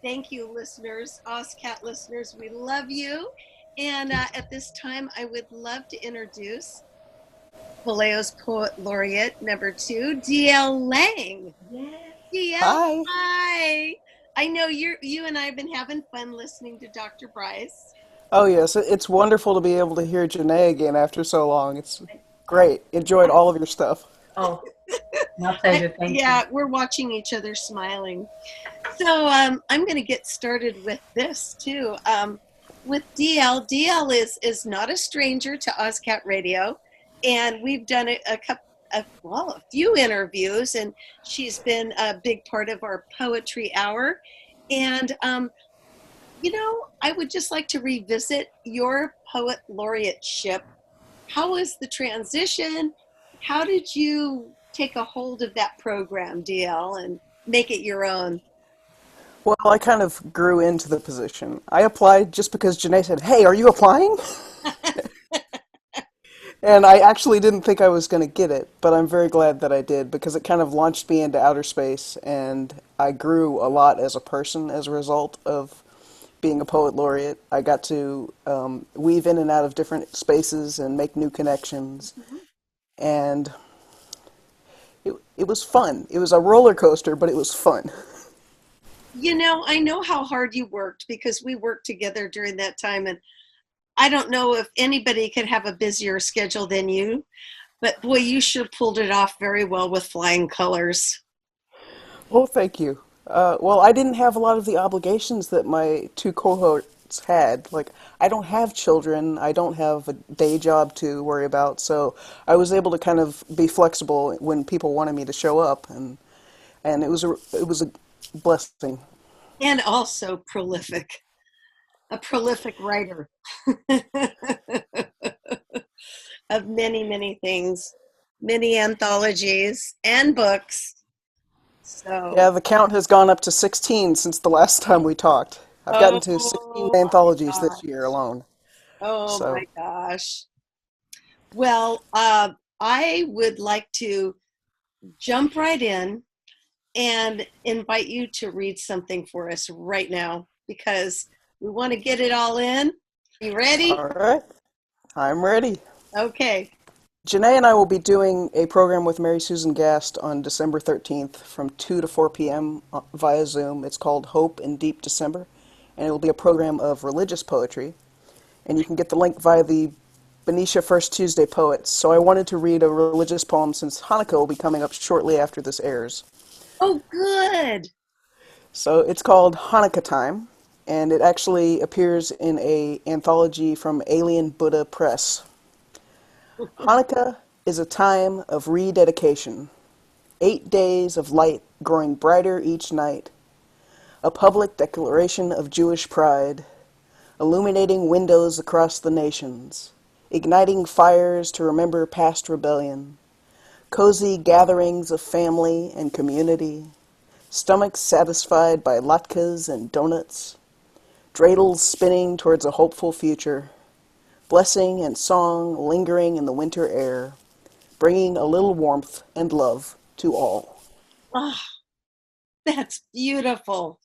Thank you, listeners, OZCAT listeners. We love you. And at this time, I would love to introduce Vallejo's Poet Laureate number 2, DL Lang. Yes. DL, Hi. hi. I know you and I have been having fun listening to Dr. Brice. Oh, yes, it's wonderful to be able to hear Janae again after so long. It's great. Enjoyed all of your stuff. Oh, my pleasure. Thank you. Yeah, we're watching each other smiling. So I'm going to get started with this too. With DL, DL is not a stranger to OZCAT Radio, and we've done a few interviews, and she's been a big part of our poetry hour. And I would just like to revisit your poet laureateship. How was the transition? How did you take a hold of that program, DL, and make it your own? Well, I kind of grew into the position. I applied just because Janae said, "Hey, are you applying?" And I actually didn't think I was going to get it, but I'm very glad that I did because it kind of launched me into outer space, and I grew a lot as a person as a result of being a poet laureate. I got to weave in and out of different spaces and make new connections, and it was fun. It was a roller coaster, but it was fun. I know how hard you worked because we worked together during that time, and I don't know if anybody could have a busier schedule than you, but boy, you sure pulled it off very well with flying colors. Well, thank you. Well, I didn't have a lot of the obligations that my two cohorts had. Like, I don't have children, I don't have a day job to worry about, so I was able to kind of be flexible when people wanted me to show up, and it was a blessing. And also prolific, a prolific writer of many, many things, many anthologies and books. So, Yeah, the count has gone up to 16 since the last time we talked. I've gotten to 16 oh my anthologies this year gosh. alone. Oh my So, gosh. Well, I would like to jump right in and invite you to read something for us right now because we want to get it all in. You ready? all right, I'm ready. Okay. Janae and I will be doing a program with Mary Susan Gast on December 13th from 2 to 4 p.m. Via Zoom. It's called Hope in Deep December, and it will be a program of religious poetry. And you can get the link via the Benicia First Tuesday Poets. So I wanted to read a religious poem since Hanukkah will be coming up shortly after this airs. Oh, good. So it's called Hanukkah Time, and it actually appears in a anthology from Alien Buddha Press. Hanukkah is a time of rededication, 8 days of light growing brighter each night, a public declaration of Jewish pride, illuminating windows across the nations, igniting fires to remember past rebellion, cozy gatherings of family and community, stomachs satisfied by latkes and donuts, dreidels spinning towards a hopeful future, blessing and song lingering in the winter air, bringing a little warmth and love to all. Oh, that's beautiful.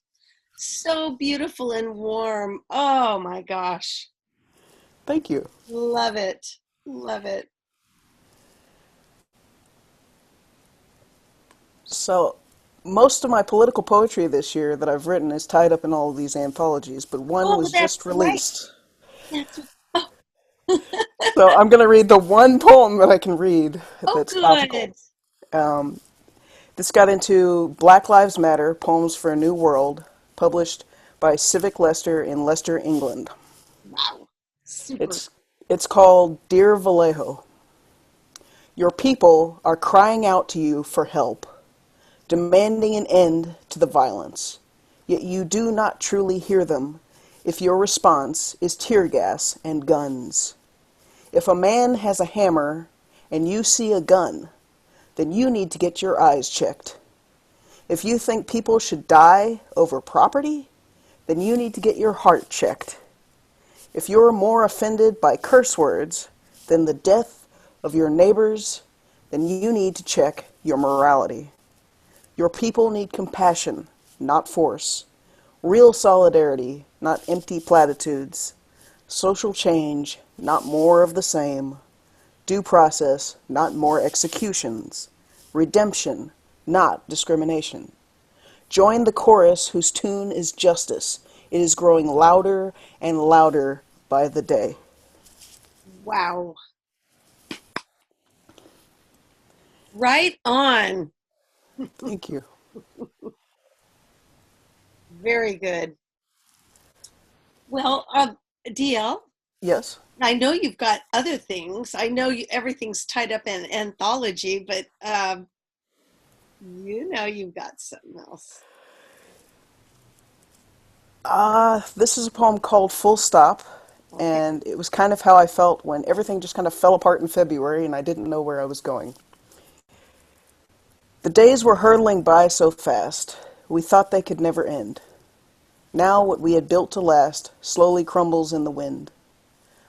So beautiful and warm. Oh my gosh. Thank you. Love it. Love it. So, most of my political poetry this year that I've written is tied up in all of these anthologies, but one Oh, was that's just right. released. That's oh, So I'm going to read the one poem that I can read oh that's topical. good. Um, this got into Black Lives Matter, Poems for a New World, published by Civic Leicester in Leicester, England. Wow. Super. It's, it's called Dear Vallejo. Your people are crying out to you for help, demanding an end to the violence. Yet you do not truly hear them if your response is tear gas and guns. If a man has a hammer and you see a gun, then you need to get your eyes checked. If you think people should die over property, then you need to get your heart checked. If you're more offended by curse words than the death of your neighbors, then you need to check your morality. Your people need compassion, not force. Real solidarity, not empty platitudes. Social change, not more of the same. Due process, not more executions. Redemption, not discrimination. Join the chorus whose tune is justice. It is growing louder and louder by the day. Wow. Right on. Thank you. Very good. Well, DL, Yes? I know you've got other things. I know everything's tied up in anthology, but you've got something else. This is a poem called Full Stop, and it was kind of how I felt when everything just kind of fell apart in February and I didn't know where I was going. The days were hurtling by so fast, we thought they could never end. Now what we had built to last slowly crumbles in the wind.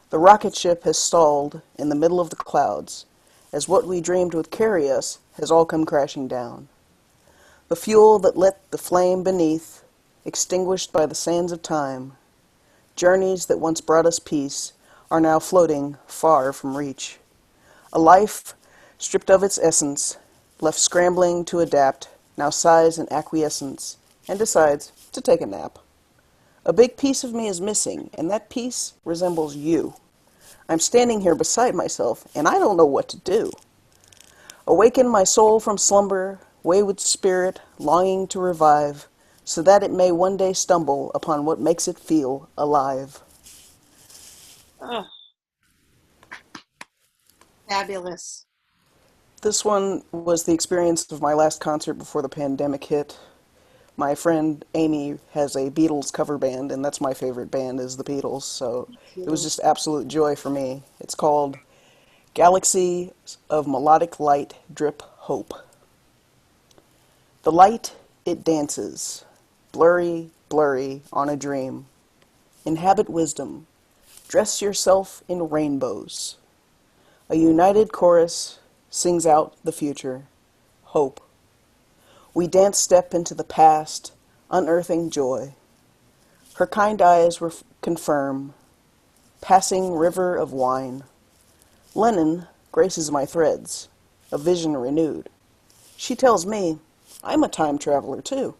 The rocket ship has stalled in the middle of the clouds, as what we dreamed would carry us has all come crashing down. The fuel that lit the flame beneath, extinguished by the sands of time, journeys that once brought us peace are now floating far from reach. A life stripped of its essence, left scrambling to adapt, now sighs in acquiescence and decides to take a nap. A big piece of me is missing, and that piece resembles you. I'm standing here beside myself, and I don't know what to do. Awaken my soul from slumber, wayward spirit, longing to revive, so that it may one day stumble upon what makes it feel alive. Oh, fabulous. This one was the experience of my last concert before the pandemic hit. My friend Amy has a Beatles cover band, and that's my favorite band is the Beatles, so it was just absolute joy for me. It's called Galaxy of Melodic Light Drip Hope. The light, it dances, blurry, blurry on a dream. Inhabit wisdom, dress yourself in rainbows. A united chorus sings out the future, hope. We dance step into the past, unearthing joy. Her kind eyes confirm, passing river of wine. Lennon graces my threads, a vision renewed. She tells me, I'm a time traveler too.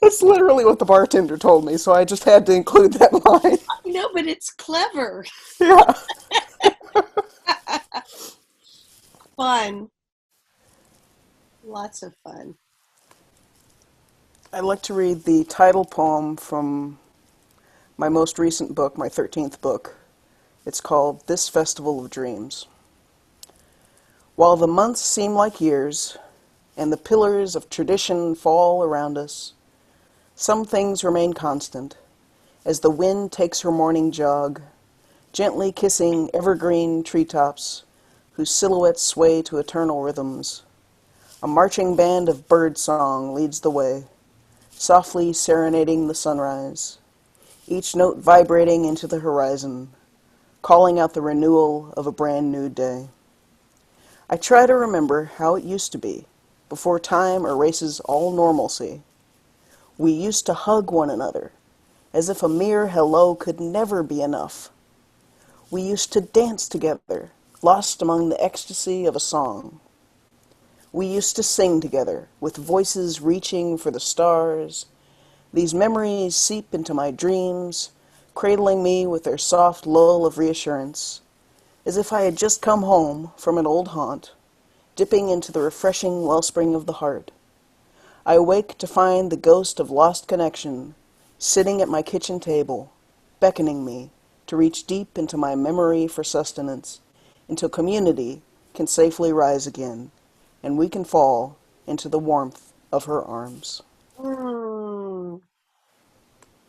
That's literally what the bartender told me, so I just had to include that line. No, but it's clever. Yeah. Fun. Lots of fun. I'd like to read the title poem from my most recent book, my 13th book. It's called This Festival of Dreams. While the months seem like years, and the pillars of tradition fall around us, some things remain constant, as the wind takes her morning jog, gently kissing evergreen treetops, whose silhouettes sway to eternal rhythms. A marching band of bird song leads the way, softly serenading the sunrise, each note vibrating into the horizon, calling out the renewal of a brand new day. I try to remember how it used to be, before time erases all normalcy. We used to hug one another, as if a mere hello could never be enough. We used to dance together, lost among the ecstasy of a song. We used to sing together, with voices reaching for the stars. These memories seep into my dreams, cradling me with their soft lull of reassurance, as if I had just come home from an old haunt, dipping into the refreshing wellspring of the heart. I awake to find the ghost of lost connection sitting at my kitchen table, beckoning me to reach deep into my memory for sustenance, until community can safely rise again, and we can fall into the warmth of her arms.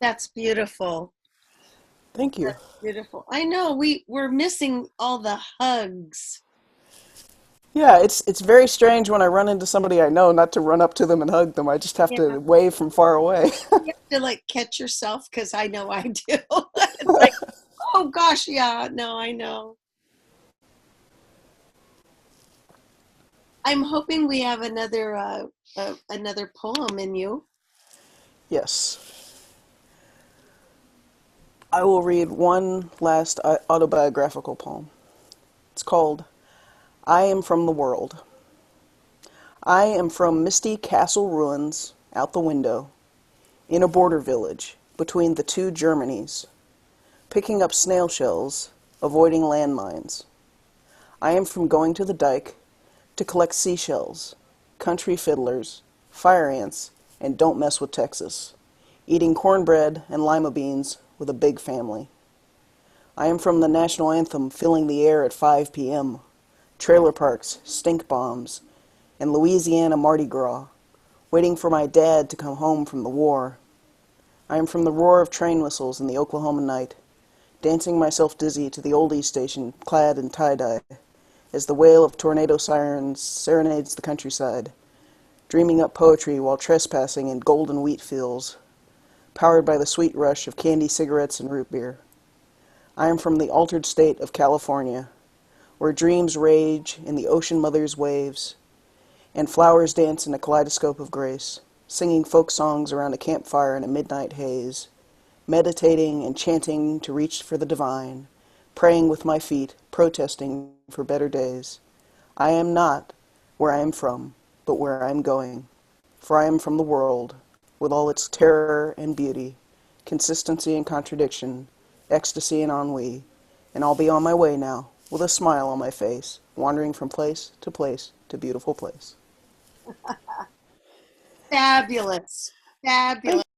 That's beautiful. Thank you. That's beautiful. I know we're missing all the hugs. Yeah, it's very strange when I run into somebody I know not to run up to them and hug them. I just have to wave from far away. You have to like catch yourself because I know I do. It's like, oh gosh, yeah, no, I know. I'm hoping we have another poem in you. Yes. I will read one last autobiographical poem. It's called I Am From the World. I am from misty castle ruins out the window, in a border village between the two Germanies, picking up snail shells, avoiding landmines. I am from going to the dike to collect seashells, country fiddlers, fire ants, and don't mess with Texas, eating cornbread and lima beans with a big family. I am from the national anthem filling the air at 5 p.m., trailer parks, stink bombs, and Louisiana Mardi Gras, waiting for my dad to come home from the war. I am from the roar of train whistles in the Oklahoma night, dancing myself dizzy to the oldies station clad in tie-dye, as the wail of tornado sirens serenades the countryside, dreaming up poetry while trespassing in golden wheat fields, powered by the sweet rush of candy cigarettes and root beer. I am from the altered state of California, where dreams rage in the ocean mother's waves, and flowers dance in a kaleidoscope of grace, singing folk songs around a campfire in a midnight haze, meditating and chanting to reach for the divine, praying with my feet, protesting for better days. I am not where I am from, but where I am going, for I am from the world, with all its terror and beauty, consistency and contradiction, ecstasy and ennui, and I'll be on my way now, with a smile on my face, wandering from place to beautiful place. Fabulous. Fabulous.